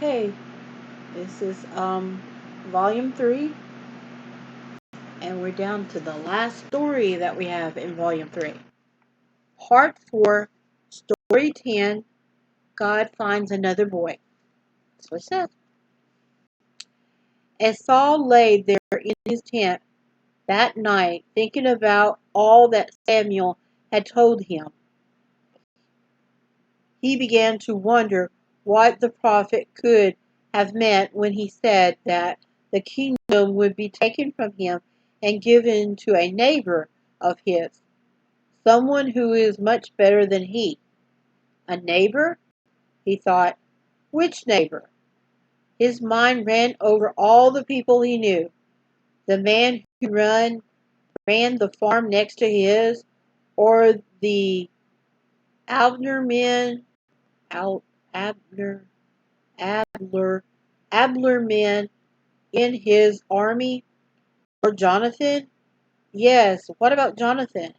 Okay, this is volume 3, and we're down to the last story that we have in volume 3. Part 4, Story 10, God Finds Another Boy. That's what it says. As Saul lay there in his tent that night, thinking about all that Samuel had told him, he began to wonder what the prophet could have meant when he said that the kingdom would be taken from him and given to a neighbor of his, someone who is much better than he. A neighbor? He thought. Which neighbor? His mind ran over all the people he knew. The man who ran the farm next to his, or the Abner men, Abner, Abner men in his army, or Jonathan? Yes, what about Jonathan?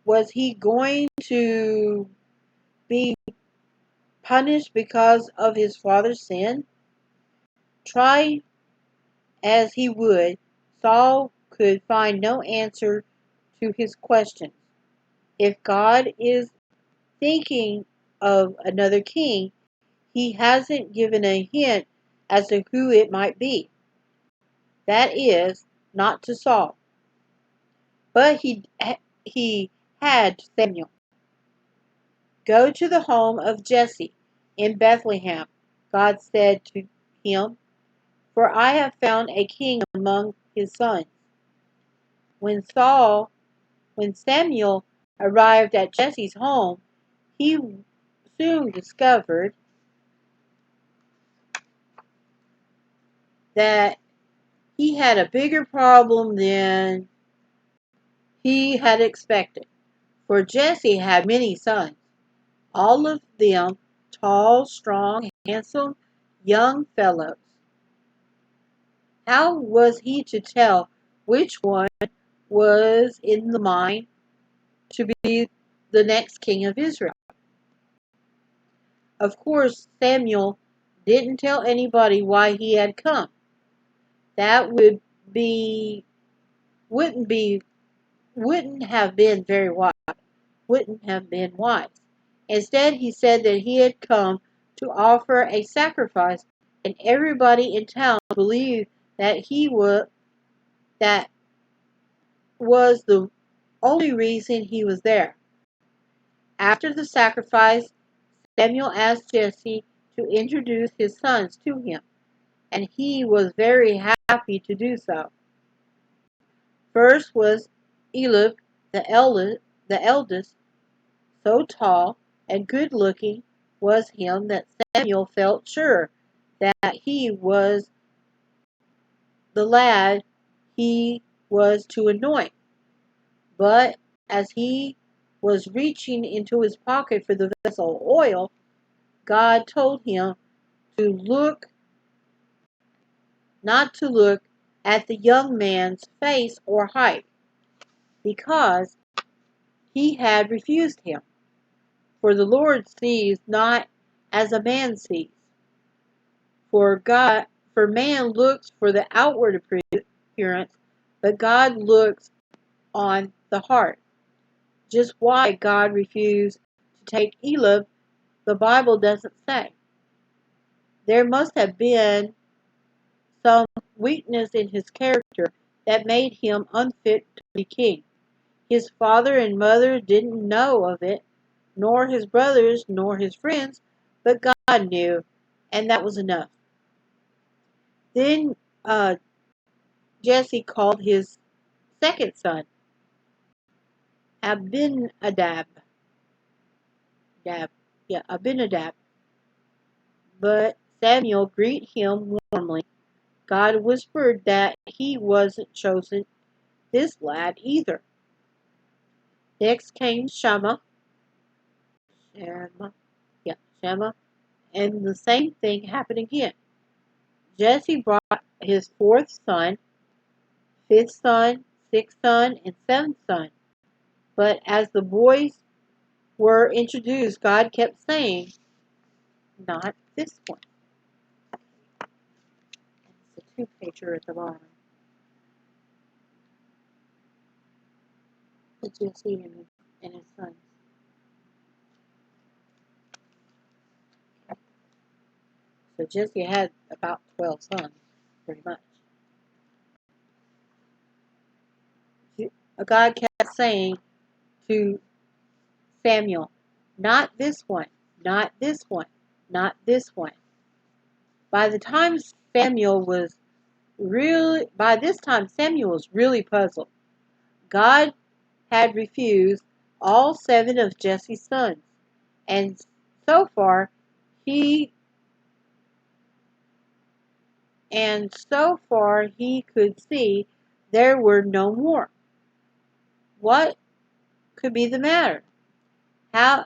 Was he going to be punished because of his father's sin? Try as he would, Saul could find no answer to his questions. If God is thinking of another king, he hasn't given a hint as to who it might be. That is, not to Saul. But he had Samuel. Go to the home of Jesse in Bethlehem, God said to him, for I have found a king among his sons. When Samuel arrived at Jesse's home, he soon discovered that he had a bigger problem than he had expected. For Jesse had many sons, all of them tall, strong, handsome young fellows. How was he to tell which one was in the mind to be the next king of Israel? Of course, Samuel didn't tell anybody why he had come. That wouldn't be wouldn't have been very wise. Wouldn't have been wise. Instead, he said that he had come to offer a sacrifice, and everybody in town believed that that was the only reason he was there. After the sacrifice, Samuel asked Jesse to introduce his sons to him, and he was very happy to do so. First was Eliab, the eldest, so tall and good-looking was him that Samuel felt sure that he was the lad he was to anoint. But as he was reaching into his pocket for the vessel of oil, God told him to not to look at the young man's face or height, because he had refused him. For the Lord sees not as a man sees. For man looks for the outward appearance, but God looks on the heart. Just why God refused to take Eliab, the Bible doesn't say. There must have been some weakness in his character that made him unfit to be king. His father and mother didn't know of it, nor his brothers, nor his friends, but God knew, and that was enough. Then Jesse called his second son, Abinadab. Abinadab. But Samuel greeted him warmly. God whispered that he wasn't chosen this lad either. Next came Shammah, Shammah, and the same thing happened again. Jesse brought his fourth son, fifth son, sixth son, and seventh son. But as the boys were introduced, God kept saying, not this one. It's a two-pager at the bottom. It's Jesse and his sons. So Jesse had about 12 sons, pretty much. God kept saying to Samuel, not this one, not this one, not this one. By this time Samuel was really puzzled. God had refused all 7 of Jesse's sons, and so far he could see there were no more. What could be the matter? How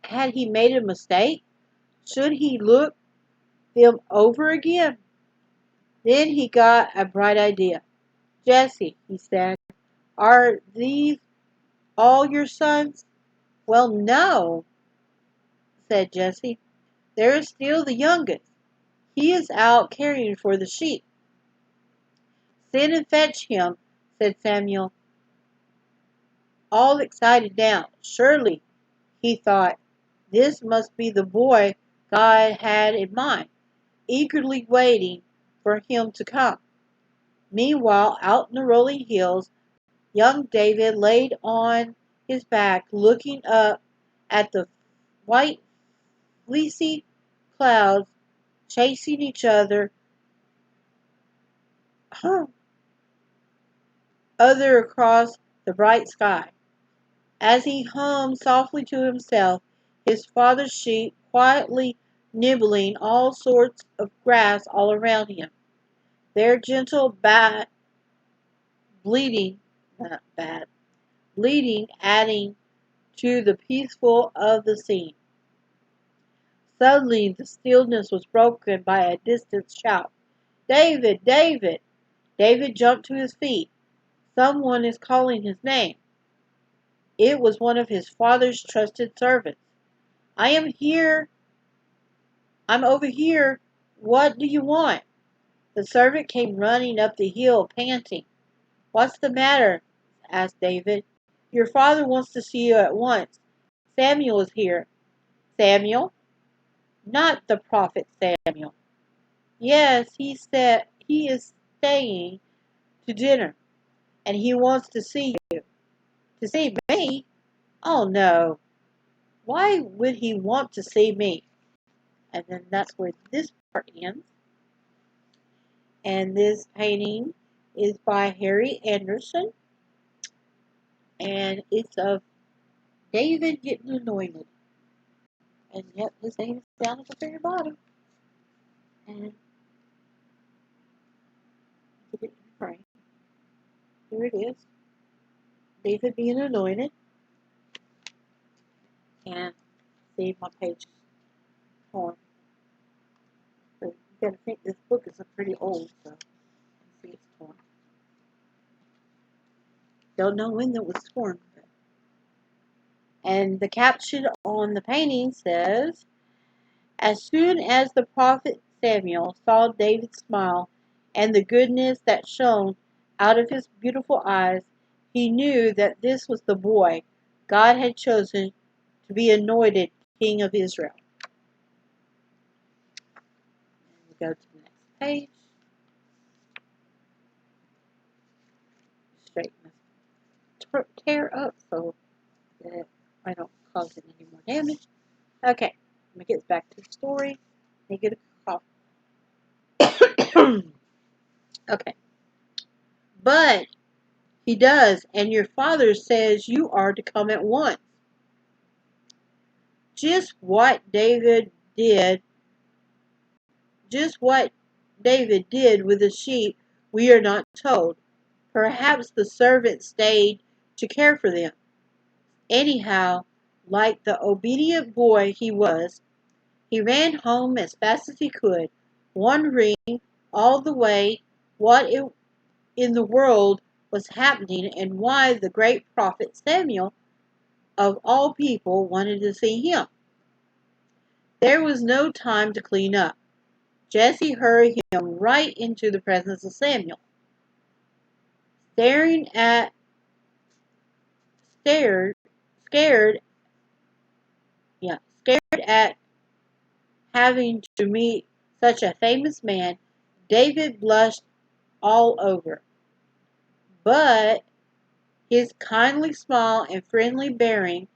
had he made a mistake? Should he look them over again? Then he got a bright idea. Jesse, he said, are these all your sons? Well, no, said Jesse. There is still the youngest. He is out caring for the sheep. Send and fetch him, said Samuel, all excited now. Surely, he thought, this must be the boy God had in mind, eagerly waiting for him to come. Meanwhile, out in the rolling hills, young David laid on his back, looking up at the white, fleecy clouds chasing each other across the bright sky. As he hummed softly to himself, his father's sheep quietly nibbling all sorts of grass all around him, their gentle bleating, not bad, bleating adding to the peaceful of the scene. Suddenly the stillness was broken by a distant shout. David! David! David jumped to his feet. Someone is calling his name. It was one of his father's trusted servants. I am here. I'm over here. What do you want? The servant came running up the hill, panting. What's the matter? Asked David. Your father wants to see you at once. Samuel is here. Samuel? Not the prophet Samuel. Yes, he said he is staying to dinner, and he wants to see you. To see me? Oh no. Why would he want to see me? And then that's where this part ends. And this painting is by Harry Anderson, and it's of David getting anointed. And yep, his name is down at the very bottom. And right, here it is. David being anointed. And see, my page is torn. So you gotta think this book is pretty old, so see it's torn. Don't know when it was torn. And the caption on the painting says, as soon as the prophet Samuel saw David's smile and the goodness that shone out of his beautiful eyes, he knew that this was the boy God had chosen to be anointed king of Israel. And we go to the next page. Straighten this tear up so that I don't cause it any more damage. Okay, let me get back to the story. Let me get a cough. Okay. But he does, and your father says you are to come at once. Just what David did with the sheep, we are not told. Perhaps the servant stayed to care for them. Anyhow, like the obedient boy he was, he ran home as fast as he could, wondering all the way what in the world was happening and why the great prophet Samuel, of all people, wanted to see him. There was no time to clean up. Jesse hurried him right into the presence of Samuel. Staring at, stared, scared, scared at having to meet such a famous man, David blushed all over. But his kindly smile and friendly bearing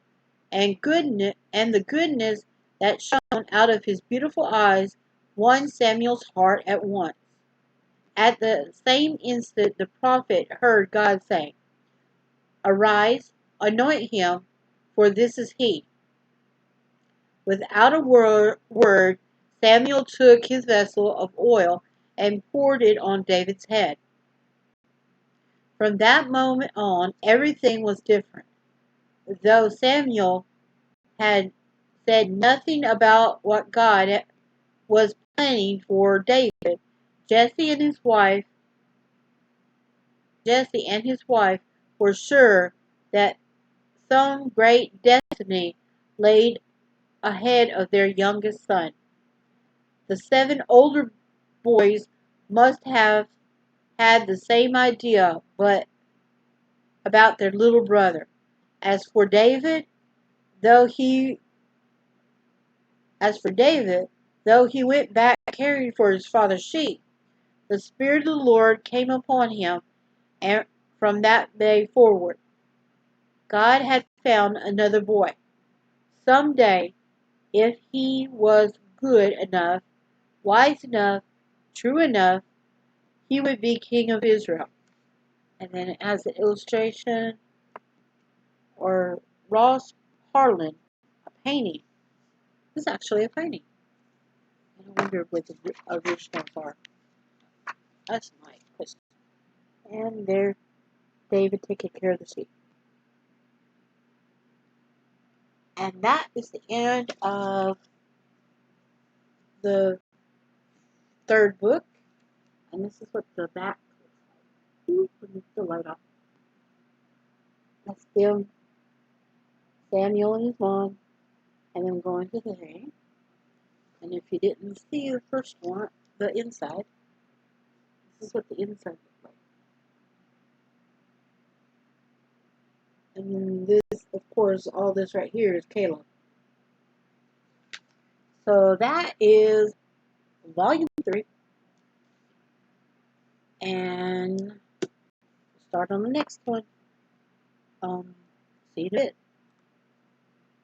and the goodness that shone out of his beautiful eyes won Samuel's heart at once. At the same instant the prophet heard God say, "Arise, anoint him, for this is he." Without a word, Samuel took his vessel of oil and poured it on David's head. From that moment on, everything was different. Though Samuel had said nothing about what God was planning for David, Jesse and his wife Jesse and his wife were sure that some great destiny laid ahead of their youngest son. The 7 older boys must have had the same idea, but about their little brother. As for David, though he as for David, though he went back caring for his father's sheep, the Spirit of the Lord came upon him, and from that day forward, God had found another boy. Some day, if he was good enough, wise enough, true enough, he would be king of Israel. And then it has an illustration or Ross Harlan, a painting. This is actually a painting. I wonder what the originals are. That's my question. And there, David taking care of the sheep. And that is the end of the 3rd book. And this is what the back looks like. Let me the light off. That's them, Samuel and his mom, and them going to the hay. And if you didn't see the first one, the inside, this is what the inside looks like. And this, of course, all this right here is Caleb. So that is volume 3. And start on the next one. See you in a bit.